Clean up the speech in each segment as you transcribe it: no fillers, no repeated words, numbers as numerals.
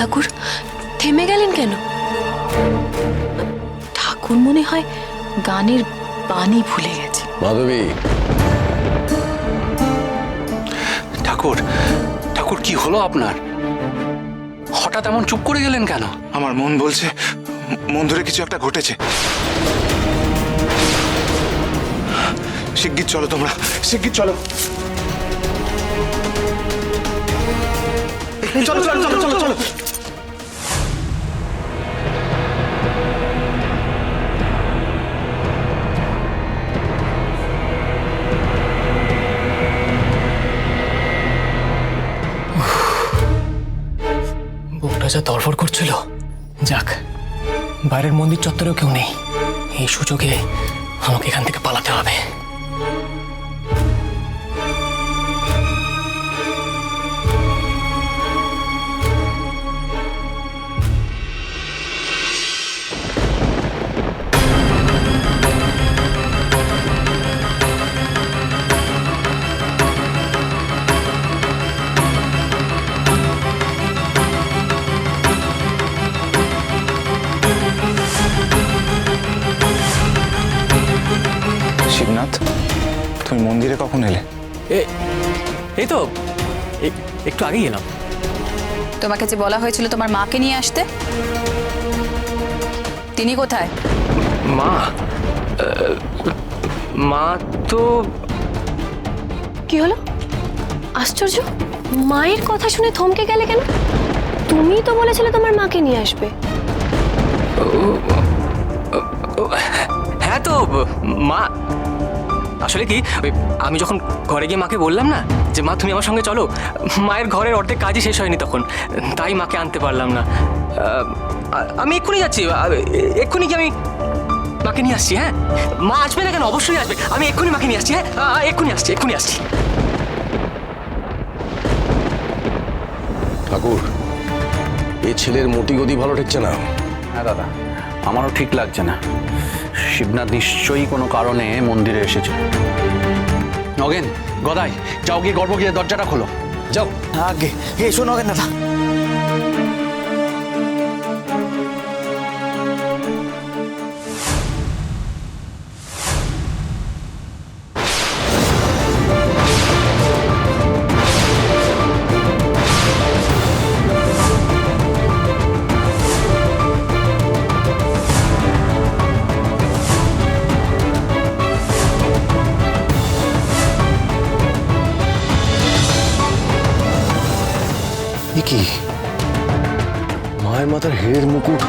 ঠাকুর থেমে গেলেন কেন? ঠাকুর মনে হয় গানের বাণী ভুলে গেছে। মাধবী, ঠাকুর ঠাকুর কি হলো আপনার? হঠাৎ এমন চুপ করে গেলেন কেন? আমার মন বলছে মন্দিরে কিছু একটা ঘটেছে। শিগগির চলো, তোমরা শিগগির চলো। চলো চলো চলো চলো চলো। বুকটা যা তরফর করছিল। যাক, বাইরের মন্দির চত্বরেও কেউ নেই। এই সুযোগে আমাকে এখান থেকে পালাতে হবে। শিবনাথ, তুমি মন্দিরে কখন এলে? এই তো একটু আগেই এলাম। তোমাকে যে বলা হয়েছিল তোমার মাকে নিয়ে আসতে, তিনি কোথায়? মা মা তো কি হলো? আশ্চর্য, মায়ের কথা শুনে থমকে গেলে কেন? তুমি তো বলেছিলে তোমার মাকে নিয়ে আসবে। হ্যাঁ তো মা, আসলে কি আমি যখন ঘরে গিয়ে মাকে বললাম না যে মা তুমি আমার সঙ্গে চলো, মায়ের ঘরের অর্ধেক কাজই শেষ হয়নি তখন, তাই মাকে আনতে পারলাম না। আমি এক্ষুনি যাচ্ছি, এক্ষুনি কি আমি মাকে নিয়ে আসছি। হ্যাঁ, মা আসবে না কেন? অবশ্যই আসবে। আমি এক্ষুনি মাকে নিয়ে আসছি। হ্যাঁ, এক্ষুনি আসছি। ঠাকুর, এই ছেলের মতি গতি ভালো ঠেকছে না। হ্যাঁ দাদা, আমারও ঠিক লাগছে না। শিবনাথ নিশ্চয়ই কোনো কারণে মন্দিরে এসেছে। নগেন, গদাই, যাও গিয়ে গর্ভগৃহের দরজাটা খোলো, যাও। আগে এসো নগেন দাদা। কি মায়ের মাথার হেড়ের মুকুট,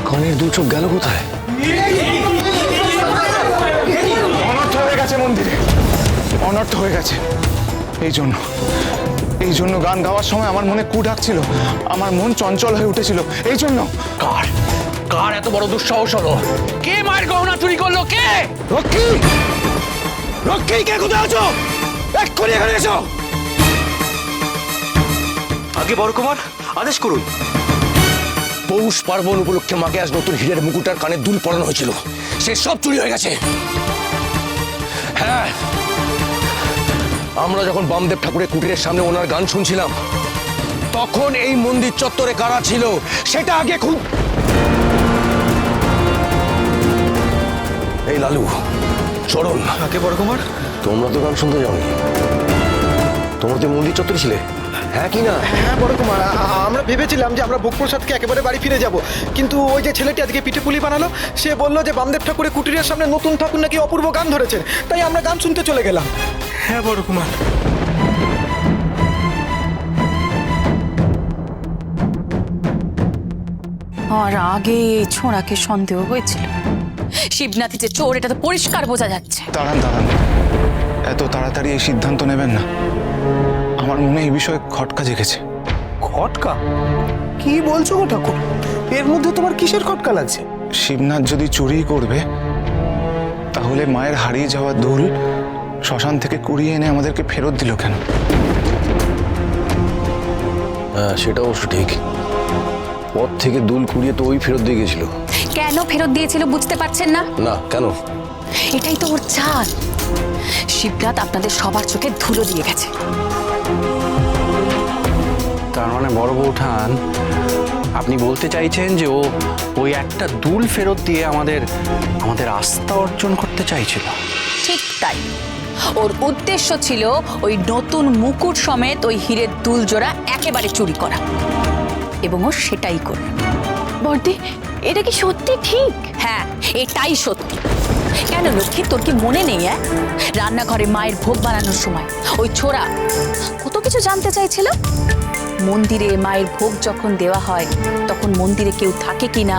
কানের দু চোখ গেল কোথায়? অনর্থ হয়ে গেছে মন্দিরে, অনর্থ হয়ে গেছে। এই জন্য গান গাওয়ার সময় আমার মনে কু ডাকছিল, আমার মন চঞ্চল হয়ে উঠেছিল। এই জন্য কার এত বড় দুঃসাহস হলো? কে মায়ের গহনা চুরি করলো? কে? রক্ষী, কে কোথায় আছো? এক্ষুনি এখানে এসো। আগে বড় কুমার, আদেশ করুন। পৌষ পার্বণ উপলক্ষে মাকে আজ নতুন হীরের মুকুটার কানে দুল পরানো হয়েছিল, সে সব চুরি হয়ে গেছে। হ্যাঁ, আমরা যখন বামদেব ঠাকুরের কুটিরের সামনে ওনার গান শুনছিলাম, তখন এই মন্দির চত্বরে কারা ছিল সেটা আগে খুব। এই লালু, চরণ, আগে বড় কুমার, তোমরা তো গান শুনতে যাওনি, তোমরা তো মন্দির চত্বরে ছিলে, হ্যাঁ কি না? হ্যাঁ বড় কুমার, আমরা ভেবেছিলাম যে আমরা ভোগপ্রসাদকে একেবারে বাড়ি ফিরে যাব, কিন্তু ওই যে ছেলেটি আজকে পিঠে পুলি বানালো, সে বললো যে বামদেব ঠাকুরের কুটিরের সামনে নতুন ঠাকুর নাকি অপূর্ব গান ধরেছেন, তাই আমরা গান শুনতে চলে গেলাম। হ্যাঁ বড় কুমার। আর আগে এই ছোঁড়াকে সন্দেহ হয়েছিল। শিবনাথী যে চোর এটা তো পরিষ্কার বোঝা যাচ্ছে। দাঁড়ান, এত তাড়াতাড়ি এই সিদ্ধান্ত নেবেন না। আমার মনে এই বিষয়ে খটকা জেগেছে। খটকা? কি বলছো গো ঠাকুর? এর মধ্যে তোমার কিসের খটকা লাগছে? শিবনাথ যদি চুরি করবে, তাহলে মায়ের হারিয়ে যাওয়া দুল শ্মশান থেকে কুড়িয়ে এনে আমাদেরকে ফেরত দিল কেন? হ্যাঁ, সেটা অবশ্য ঠিক। পথ থেকে দুল কুড়িয়ে তো ওই ফেরত দিয়ে গেছিল। কেন ফেরত দিয়েছিল বুঝতে পারছেন না? না, কেন? এটাই তো ওর চাল। শিবনাথ আপনাদের সবার চোখে ধুলো দিয়ে গেছে। তার মানে বড় বৌঠান আপনি বলতে চাইছেন যে ও ওই একটা দুল ফেরত দিয়ে আমাদের আমাদের আস্থা অর্জন করতে চাইছিল? ঠিক তাই। ওর উদ্দেশ্য ছিল ওই নতুন মুকুট সমেত ওই হীরের দুল জোড়া একেবারে চুরি করা, এবং ও সেটাই করল। বর্দি, এটা কি সত্যি ঠিক? হ্যাঁ, এটাই সত্যি। কেন লক্ষ্মী, তোর কি মনে নেই? রান্নাঘরে মায়ের ভোগ বানানোর সময় ওই ছোড়া কত কিছু জানতে চাইছিল। মন্দিরে মায়ের ভোগ যখন দেওয়া হয় তখন মন্দিরে কেউ থাকে কিনা,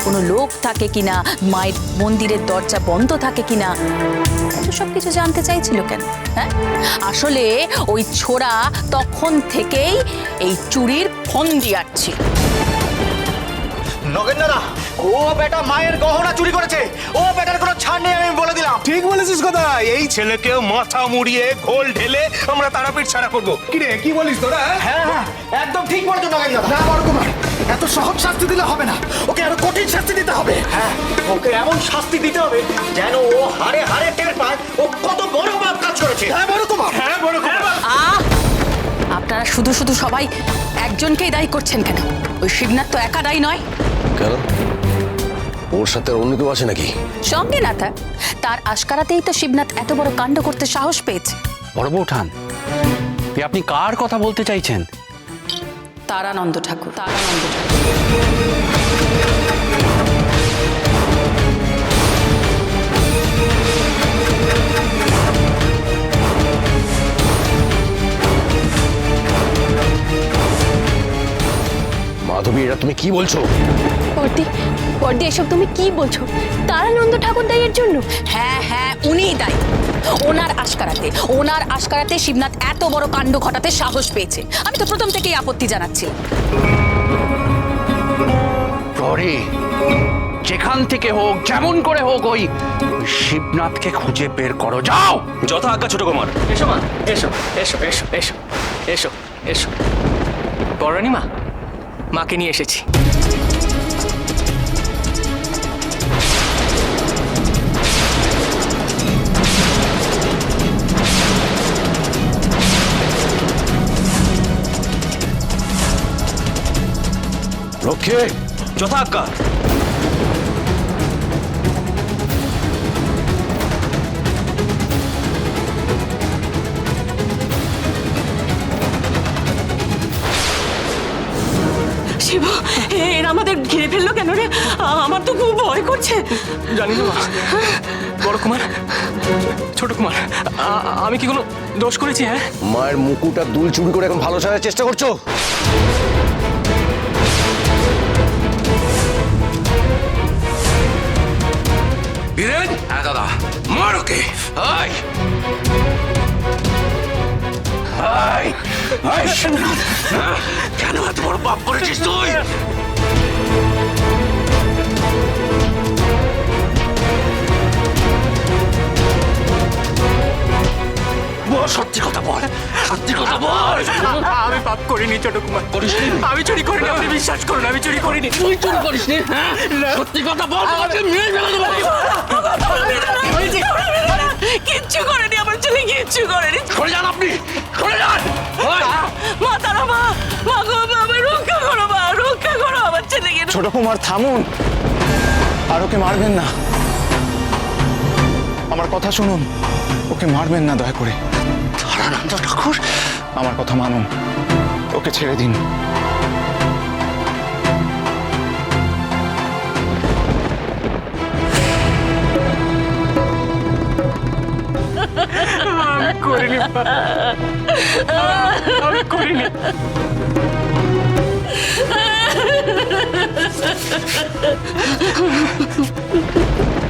কোনো লোক থাকে কিনা, মায়ের মন্দিরের দরজা বন্ধ থাকে কিনা, সব কিছু জানতে চাইছিল কেন? হ্যাঁ, আসলে ওই ছোড়া তখন থেকেই এই চুরির ফন্দি আটছিল। নগেন দাদা, ও বেটা মায়ের গহনা চুরি করেছে। ও বেটার কোনো ছাড় নেই, আমি বলে দিলাম। ঠিক বলেছিস কথা। এই ছেলেকেও মাথা মুড়িয়ে ঘোল ঢেলে আমরা তারাপীঠ ছাড়া করবো। কি রে, কি বলিস তোরা? হ্যাঁ হ্যাঁ, একদম ঠিক বলেছো নগেন দাদা। না বরকুমার, এত সহজ শাস্তি দিলে হবে না, ওকে আরো কঠিন শাস্তি দিতে হবে। হ্যাঁ, ওকে এমন শাস্তি দিতে হবে যেন ও হাড়ে হাড়ে টের পায় ও কত বড় পাপ কাজ করেছে। হ্যাঁ বরকুমার, হ্যাঁ, বড় কথা। আপনারা শুধু শুধু সবাই একজনকেই দায়ী করছেন কেন? ওই শিবনাথ তো একা দায়ী নয়। কেন, ওর সাথে আর অন্য কেউ আছে নাকি? সঙ্গে না থাক, তার আশকারাতেই তো শিবনাথ এত বড় কাণ্ড করতে সাহস পেয়েছে। বড় বৌঠান, আপনি কার কথা বলতে চাইছেন? তারানন্দ ঠাকুর। তারানন্দ ঠাকুর। মাধবী, এটা তুমি কি বলছো? বর্দি, বর্দি, এসব তুমি কি বলছো? তারানন্দ ঠাকুর দাইয়ের জন্য? হ্যাঁ হ্যাঁ, উনিই দায়ী। ওনার আশকারাতে শিবনাথ এত বড় কাণ্ড ঘটাতে সাহস পেয়েছে। আমি তো প্রথম থেকেই আপত্তি জানাচ্ছিলাম। প্রহরী, যেখান থেকে হোক, যেমন করে হোক, ওই শিবনাথকে খুঁজে বের করো। যাও। যথা আজ্ঞা ছোট কুমার। এসো মা, এসো এসো এসো এসো এসো এসো। বড় রানীমা, মাকে নিয়ে এসেছি। রক্ষে, যথা আজ্ঞা। শিব, এরা আমাদের ঘিরে ফেললো কেন রে? আমার তো খুব ভয় করছে। জানি না মা। বড় কুমার, ছোট কুমার, আমি কি কোনো দোষ করেছি? হ্যাঁ, মায়ের মুকুট আর দুল চুরি করে এখন ভালো সাজার চেষ্টা করছো? বীরেন, হ্যাঁ দাদা। মার ওকে। আয় আয় আয় শিবনাথ, কেন এত বড় পাপ করেছিস তুই? বল, সত্যি কথা বল, সত্যি কথা বল। আমি পাপ করিনি ছোট কুমার। আমি চুরি করিনি, আপনি বিশ্বাস করুন, আমি চুরি করিনি। তুই চুরি করিসনি? সত্যি কথা বল, আমাকে মেরে ফেলে দেবো। কিচ্ছু করেনি আমার ছেলে, কিচ্ছু করেনি। সরে যান আপনি, সরে যান। মা, তারা মা, মা গো, আমায় রক্ষা করো, মা রক্ষা করো আমার ছেলেকে। ছোট কুমার থামুন, আর ওকে মারবেন না। আমার কথা শুনুন, ওকে মারবেন না দয়া করে। তারানন্দ ঠাকুর, আমার কথা মানুন, ওকে ছেড়ে দিন। আমি করিনি, আমি করিনি।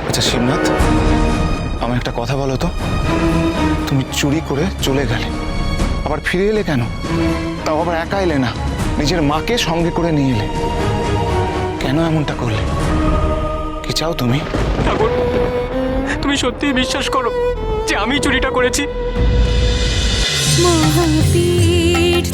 আচ্ছা শিবনাথ, আমার একটা কথা বলো তো, তুমি চুরি করে চলে গেলে, আবার ফিরে এলে কেন? তাও আবার একা এলে না, নিজের মাকে সঙ্গে করে নিয়ে এলে। কেন এমনটা করলে? কি চাও তুমি? ঠাকুর, তুমি সত্যিই বিশ্বাস করো যে আমি চুরিটা করেছি? মহাপীঠ